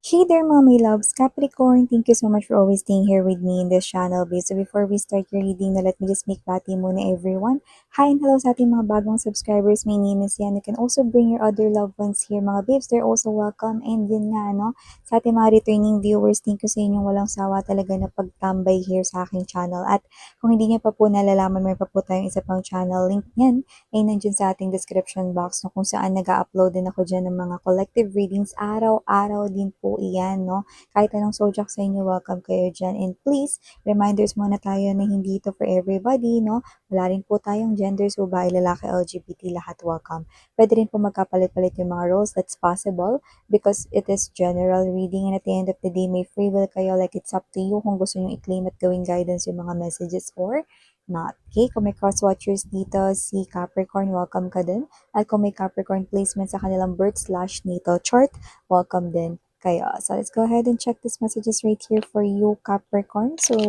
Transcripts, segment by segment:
Hey there, mommy loves Capricorn. Thank you so much for always staying here with me in this channel, babe. So before we start your reading, let me just make bati muna everyone. Hi and hello sa ating mga bagong subscribers. My name is Yan. You can also bring your other loved ones here, mga babes. They're also welcome. And yun nga, no? Sa ating mga returning viewers, thank you sa inyong walang sawa talaga na pagtambay here sa aking channel. At kung hindi niyo pa po nalalaman, may pa po tayong isa pang channel link niyan ay nandiyan sa ating description box, no, kung saan nag-upload din ako dyan ng mga collective readings araw-araw din po iyan, no? Kahit anong zodiac sa inyo, welcome kayo dyan. And please, reminders muna tayo na hindi ito for everybody, no? Wala rin po tayong gender, so babae, lalaki, LGBT, lahat welcome. Pwede rin po magkapalit-palit yung mga roles, that's possible because it is general reading and at the end of the day, may free will kayo, like it's up to you kung gusto nyo i-claim at gawing guidance yung mga messages or not. Okay, kung may cross-watchers dito, si Capricorn, welcome ka din. At kung may Capricorn placement sa kanilang birth/natal chart, welcome din kayo. So let's go ahead and check these messages right here for you, Capricorn. So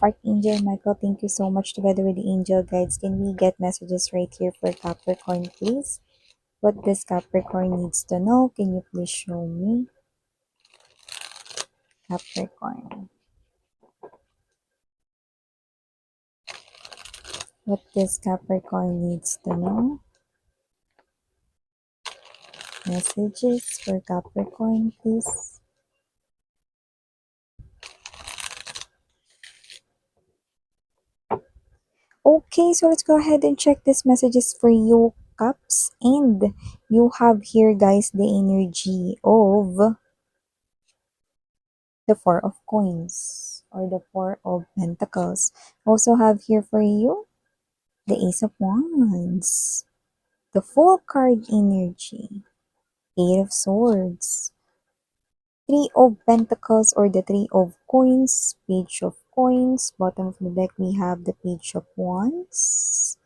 Archangel Michael, thank you so much together with the angel guides. Can we get messages right here for Capricorn, please? What this Capricorn needs to know? Can you please show me? Capricorn. What this Capricorn needs to know? Messages for Capricorn, please. Okay, so let's go ahead and check these messages for you, Cups. And you have here, guys, the energy of the Four of Coins or the Four of Pentacles. Also have here for you the Ace of Wands, the Full card energy, Eight of Swords, Three of Pentacles or the Three of Coins, Page of Coins. Bottom of the deck, we have the Page of Wands.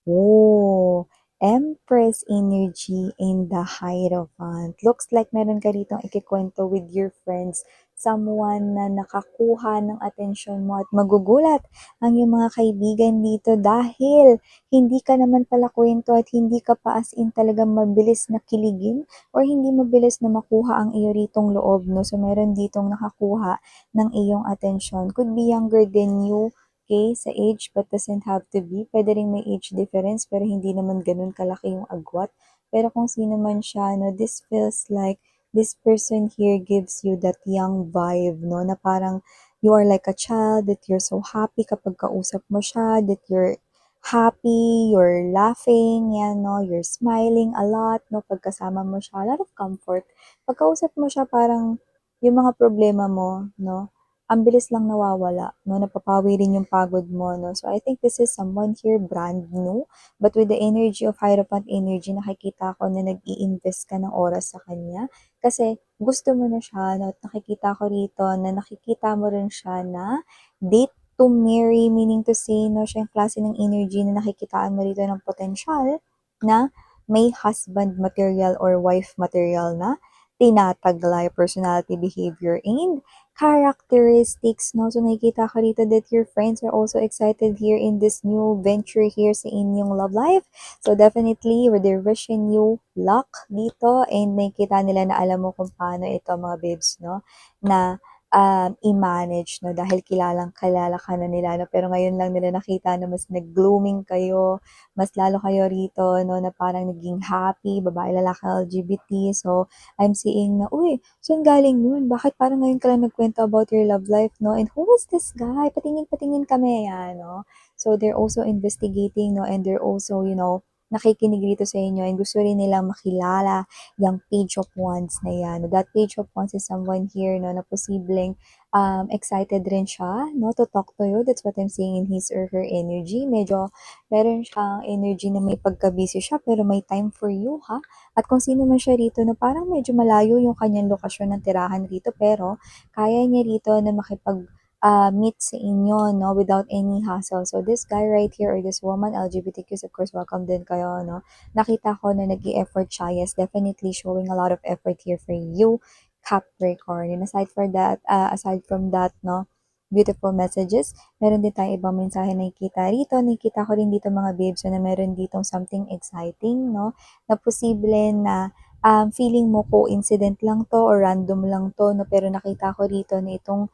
Oh, Empress energy in the Hierophant. Looks like meron ka ditong ikikwento with your friends. Someone na nakakuha ng atensyon mo at magugulat ang iyong mga kaibigan dito dahil hindi ka naman pala kwento at hindi ka pa as in talagang mabilis na kiligin or hindi mabilis na makuha ang iyo ritong loob, no? So, meron ditong nakakuha ng iyong atensyon. Could be younger than you, okay, sa age, but doesn't have to be. Pwede rin may age difference, pero hindi naman ganun kalaki yung agwat. Pero kung sino man siya, no, this feels like this person here gives you that young vibe, no, na parang you are like a child, that you're so happy kapag kausap mo siya, that you're happy, you're laughing, yan, no, you're smiling a lot, no, pagkasama mo siya, a lot of comfort. Pagkausap mo siya, parang yung mga problema mo, no, ang bilis lang nawawala, no? Napapawi rin yung pagod mo, no? So, I think this is someone here brand new, but with the energy of Hierophant energy, nakikita ko na nag-i-invest ka ng oras sa kanya kasi gusto mo na siya, no? At nakikita ko rito na nakikita mo rin siya na date to marry, meaning to say, no, siya yung klase ng energy na nakikitaan mo rito ng potential na may husband material or wife material na tinataglay personality, behavior, and characteristics, no? So, nakikita ko rito that your friends are also excited here in this new venture here sa inyong love life. So, definitely, they're wishing you luck dito and nakikita nila na alam mo kung paano ito, mga babes, no? Na i-manage, no? Dahil kilalang-kilala ka na nila, no? Pero ngayon lang nila nakita na mas nag-blooming kayo, mas lalo kayo rito, no? Na parang naging happy, babae, lalaki, LGBT. So, I'm seeing na, uy, saan galing yun? Bakit parang ngayon ka lang nagkwento about your love life, no? And who is this guy? Patingin-patingin kami, yan, no? So, they're also investigating, no? And they're also, nakikinig dito sa inyo and gusto rin nilang makilala yung Page of Wands na yan. That Page of Wands is someone here, no, na posibleng excited rin siya, no, to talk to you. That's what I'm seeing in his or her energy. Medyo meron siyang energy na may pagka-busy siya pero may time for you, ha? At kung sino man siya rito na parang medyo malayo yung kanyang lokasyon ng tirahan rito pero kaya niya rito na meet sa inyo, no, without any hassle. So, this guy right here or this woman, LGBTQs, of course, welcome din kayo, no. Nakita ko na nag-i-effort siya. Yes, definitely showing a lot of effort here for you, Capricorn. And aside from that, no, beautiful messages. Meron din tayong ibang mensahe na nakikita rito. Nakikita ko rin dito mga babes na meron ditong something exciting, no, na posible na feeling mo coincident lang 'to or random lang 'to 'no, pero nakita ko rito na itong,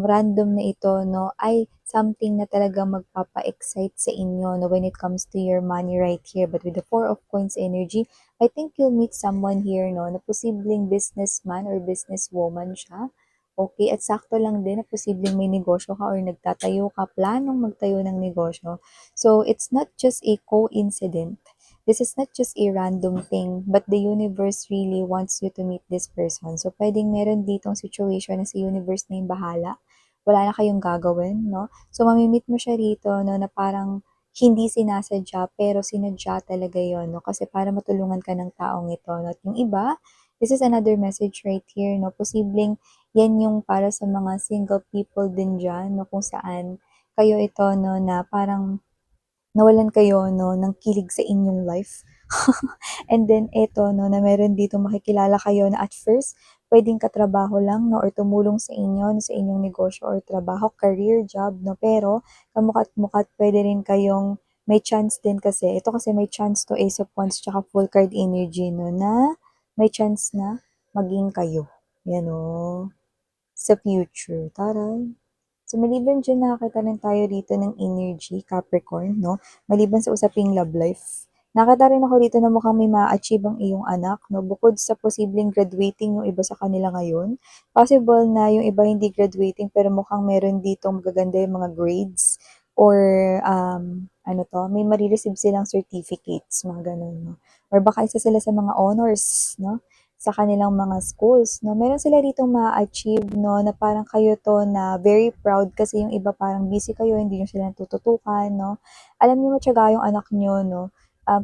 random na ito 'no, ay something na talagang magpapa-excite sa inyo 'no, when it comes to your money right here. But with the Four of Coins energy, I think you'll meet someone here 'no, na posibleng businessman or businesswoman siya. Okay, at sakto lang din na posibleng may negosyo ka or nagtatayo ka, planong magtayo ng negosyo. So, it's not just a coincident. This is not just a random thing, but the universe really wants you to meet this person. So, pwedeng meron ditong situation na si universe na yung bahala. Wala na kayong gagawin, no? So, mamimit mo siya rito, no, na parang hindi sinasadya, pero sinadya talaga yon, no? Kasi para matulungan ka ng taong ito. No? At yung iba, this is another message right here, no? Posibleng yan yung para sa mga single people din dyan, no? Kung saan kayo ito, no, na parang nawalan kayo 'no, ng kilig sa inyong life. And then eto 'no, na meron dito makikilala kayo na at first puwedeng katrabaho lang 'no or tumulong sa inyo no, sa inyong negosyo or trabaho, career, job 'no. Pero kamuka't-mukat puwede rin kayong may chance din kasi ito kasi may chance 'to, Ace of Wands tsaka Full card energy 'no, na may chance na maging kayo, 'yan oh, sa future, taray. So, maliban diyan nakakita rin tayo dito ng energy, Capricorn, 'no? Maliban sa usaping love life, nakita rin ako dito na mukhang may maa-achieve ang iyong anak, 'no? Bukod sa posibleng graduating yung iba sa kanila ngayon, possible na yung iba hindi graduating pero mukhang meron ditong magaganda yung mga grades or, ano 'to, may mare-receive silang certificates, mga gano'n, 'no? Or baka isa sila sa mga honors, 'no? Sa kanilang mga schools 'no. Meron sila ditong maa-achieve 'no, na parang kayo 'to na very proud kasi yung iba parang busy kayo, hindi niyo sila natututukan 'no. Alam niyo matiyaga yung anak niyo 'no,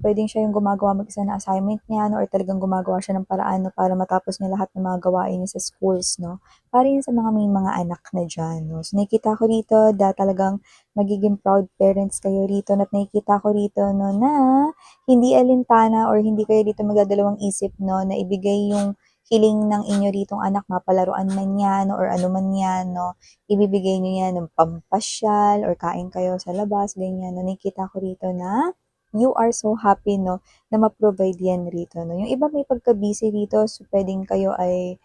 puwedeng siya yung gumagawa mag-isa ng assignment niya 'no or talagang gumagawa siya ng paraan 'no para matapos niya lahat ng mga gawain niya sa schools 'no. Para yun sa mga may mga anak na diyan 'no. So nakikita ko rito talagang magiging proud parents kayo rito at nakikita ko rito 'no na hindi alintana or hindi kayo dito magdadalawang isip 'no, na ibigay yung hiling ng inyo ritong anak, mapalaruan man 'yan or ano man 'yan 'no, ibibigay niyo 'yan ng pampasyal or kain kayo sa labas, ganyan 'no. Nakikita ko rito na you are so happy 'no, na ma-provide 'yan rito 'no. Yung iba may pagka-busy rito, so puwedeng kayo ay,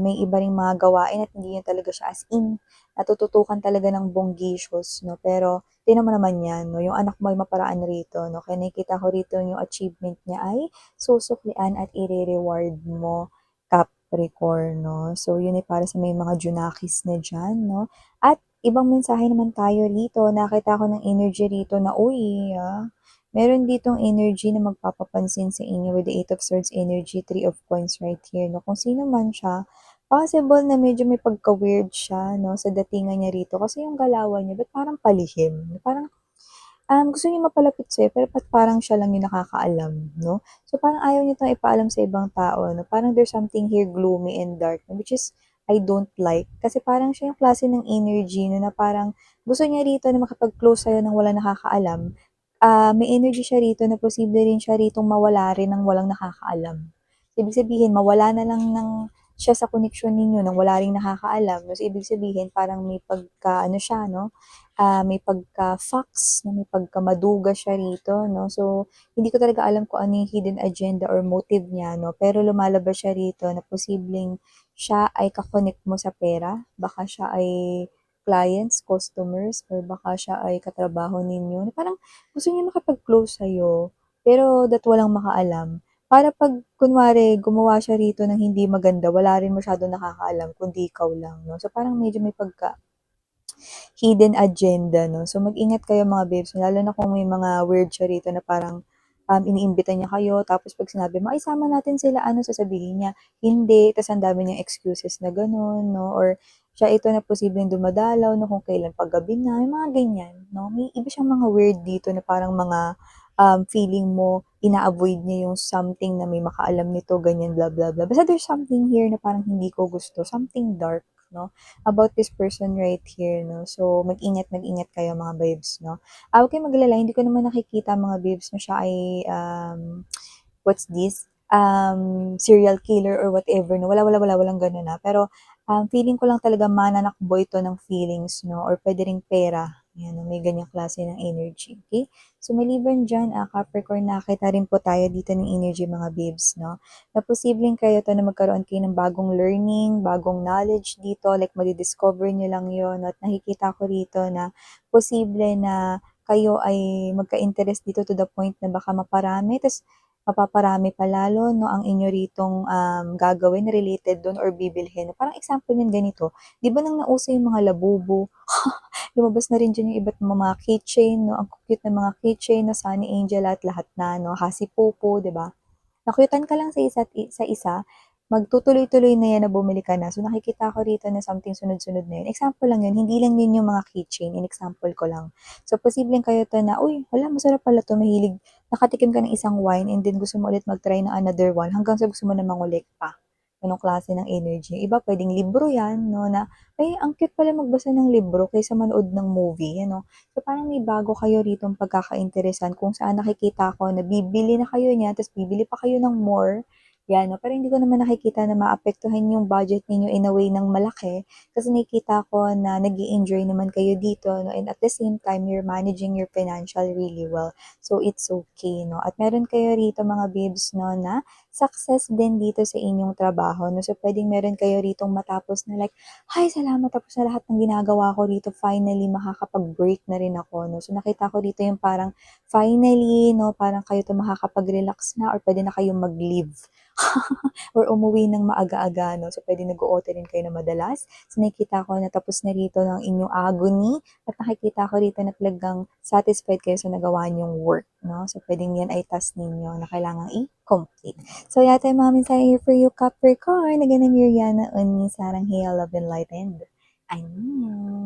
may iba ring mga gawain at hindi niyo talaga siya as in natututukan talaga ng bonggisyos 'no. Pero tingnan mo naman 'yan 'no, yung anak mo ay maparaan rito 'no, kaya nakikita ko rito yung achievement niya ay susuklian at ire-reward mo, Capricorn 'no. So yun ay para sa may mga Junakis na diyan 'no. At ibang mensahe naman tayo rito, nakita ko ng energy rito na, uy, meron ditong energy na magpapapansin sa inyo with the Eight of Swords energy, Three of Coins right here 'no. Kung sino man siya, possible na medyo may pagka-weird siya 'no, sa datingan niya rito kasi yung galawan niya ba't parang palihim, parang, gusto niya mapalapit sa'yo pero ba't parang siya lang yung nakakaalam 'no. So, parang ayaw niya 'tong ipaalam sa ibang tao 'no, parang there's something here gloomy and dark which is I don't like. Kasi parang siya yung klase ng energy 'no, na parang gusto niya rito na makipag-close sa'yo ng walang nakakaalam. May energy siya rito na posible rin siya ritong mawala rin ng walang nakakaalam. Ibig sabihin mawala na lang siya sa koneksyon ninyo ng wala ring nakakaalam. So, ibig sabihin parang may pagka-ano siya 'no, may pagka-fox, may pagkamaduga siya rito 'no. So, hindi ko talaga alam kung ano yung hidden agenda or motive niya 'no, pero lumalabas siya rito na posibleng siya ay ka-connect mo sa pera, baka siya ay clients, customers, or baka siya ay katrabaho ninyo na parang gusto niya makipag-close sa'yo, pero that walang makaalam. Para 'pag kunwari gumawa siya rito ng hindi maganda, wala rin masyadong nakakaalam kundi ikaw lang 'no. So, parang medyo may pagka hidden agenda 'no. So, mag-ingat kayo mga babes, lalo na kung may mga weird siya rito na parang, iniimbita niya kayo tapos 'pag sinabi mo, "Ay sama natin sila ano," sasabihin niya, "Hindi." Tas ang dami niyang excuses na gano'n 'no or siya ito na posibleng dumadalaw 'no, kung kailan pagabi na, may mga ganyan 'no. May iba siyang mga weird dito na parang mga, feeling mo ina-avoid niya yung something na may makaalam nito, ganyan, blah, blah, blah. Basta there's something here na parang hindi ko gusto, something dark 'no about this person right here 'no. So, mag-ingat kayo mga babes 'no. Huwag kayong mag-alala, hindi ko naman nakikita mga babes na siya ay, what's this, serial killer or whatever 'no. Walang gano'n, Pero, feeling ko lang talaga mananakbo ito ng feelings 'no or puwede ring pera Yan, may ganyang klase ng energy. Okay? So, maliban dyan, Capricorn, nakita rin po tayo dito ng energy mga babes, no? Na posibleng kayo to na magkaroon kayo ng bagong learning, bagong knowledge dito, like madidiscover nyo lang yon. At nakikita ko rito na posible na kayo ay magka-interest dito to the point na baka maparami, tapos mapaparami pa lalo, no, ang inyo ritong gagawin related doon or bibilhin. Parang example yan ganito, di ba nang nauso yung mga labubo, lumabas na rin dyan yung iba't mga keychain, no? Ang cute ng mga keychain na Sunny Angel at lahat na, no? Hasi Pupo, di ba? Nakyutan ka lang sa isa, magtutuloy-tuloy na yan na bumili ka na. So, nakikita ko rito na something sunod-sunod na yun. Example lang yun, hindi lang yun yung mga keychain, in example ko lang. So, posibleng kayo to na, uy, wala, masarap pala to, mahilig, nakatikim ka ng isang wine and then gusto mo ulit mag-try ng another one hanggang sa gusto mo na mangulik pa. Anong klase ng energy. Iba, pwedeng libro yan, no, na, ay, ang cute pala magbasa ng libro kaysa manood ng movie, ano. So, parang may bago kayo rito ang pagkakainteresan kung saan nakikita ko na bibili na kayo niya, tapos bibili pa kayo ng more, yan, no. Pero hindi ko naman nakikita na maapektuhan yung budget ninyo in a way ng malaki, kasi nakikita ko na nag enjoy naman kayo dito, no, and at the same time, you're managing your financial really well. So, it's okay, no. At meron kayo rito mga babes, no, na success din dito sa inyong trabaho, no. So, pwedeng meron kayo ritong matapos na like, ay, salamat, tapos na lahat ng ginagawa ko dito, finally, makakapag-break na rin ako, no. So, nakita ko dito yung parang, finally, no, parang kayo to makakapag-relax na or pwede na kayong mag-leave. Or umuwi ng maaga-aga, no. So, pwede nag-o-OT rin kayo na madalas. So, nakikita ko na tapos na rito ng inyong agony at nakikita ko rito na talagang satisfied kayo sa nagawa niyong work, no. So, pwedeng yan ay task ninyo na kailangang i-complete. So, yata yung mga mensahe here for you, Capricorn. Again, I'm Yuriana Uni, Sarang Hale, Love and Light, and I know.